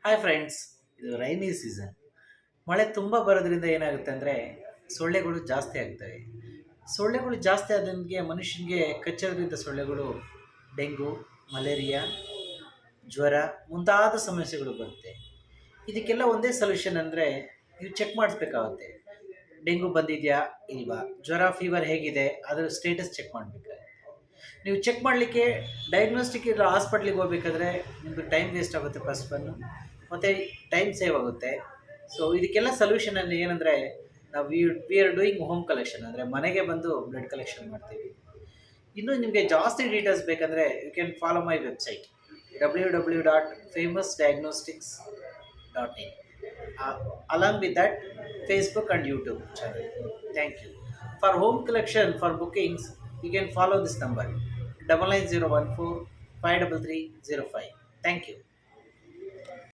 Hi friends, ಇದು rainy season. ಮಳೆ ತುಂಬ ಬರೋದ್ರಿಂದ ಏನಾಗುತ್ತೆ ಅಂದರೆ ಸೊಳ್ಳೆಗಳು ಜಾಸ್ತಿ ಆಗ್ತವೆ. ಸೊಳ್ಳೆಗಳು ಜಾಸ್ತಿ ಆದಂಗೆ ಮನುಷ್ಯನಿಗೆ ಕಚ್ಚೋದ್ರಿಂದ ಸೊಳ್ಳೆಗಳು ಡೆಂಗು, ಮಲೇರಿಯಾ, ಜ್ವರ ಮುಂತಾದ ಸಮಸ್ಯೆಗಳು ಬರುತ್ತೆ. ಇದಕ್ಕೆಲ್ಲ ಒಂದೇ ಸೊಲ್ಯೂಷನ್ ಅಂದರೆ ನೀವು ಚೆಕ್ ಮಾಡಿಸ್ಬೇಕಾಗುತ್ತೆ. ಡೆಂಗು ಬಂದಿದೆಯಾ ಇಲ್ವಾ, ಜ್ವರ ಫೀವರ್ ಹೇಗಿದೆ ಅದರ ಸ್ಟೇಟಸ್ ಚೆಕ್ ಮಾಡಬೇಕಾಗುತ್ತೆ. ನೀವು ಚೆಕ್ ಮಾಡಲಿಕ್ಕೆ ಡಯಾಗ್ನೋಸ್ಟಿಕ್ ಇರೋ ಹಾಸ್ಪಿಟ್ಲಿಗೆ ಹೋಗ್ಬೇಕಾದ್ರೆ ನಿಮಗೆ ಟೈಮ್ ವೇಸ್ಟ್ ಆಗುತ್ತೆ ಫಸ್ಟ್ ಒನ್ನು, ಮತ್ತು ಟೈಮ್ ಸೇವ್ ಆಗುತ್ತೆ. ಸೊ ಇದಕ್ಕೆಲ್ಲ ಸೊಲ್ಯೂಷನ್ ಅಂದರೆ ಏನಂದರೆ ನಾವು we are doing home collection, ಅಂದರೆ ಮನೆಗೆ ಬಂದು ಬ್ಲಡ್ ಕಲೆಕ್ಷನ್ ಮಾಡ್ತೀವಿ. ಇನ್ನೂ ನಿಮಗೆ ಜಾಸ್ತಿ ಡೀಟೇಲ್ಸ್ ಬೇಕಂದರೆ you can follow my website www.famousdiagnostics.in, along with that Facebook and YouTube channel. Thank you. For home collection, for bookings, you can follow this number 99014 53305. Thank you.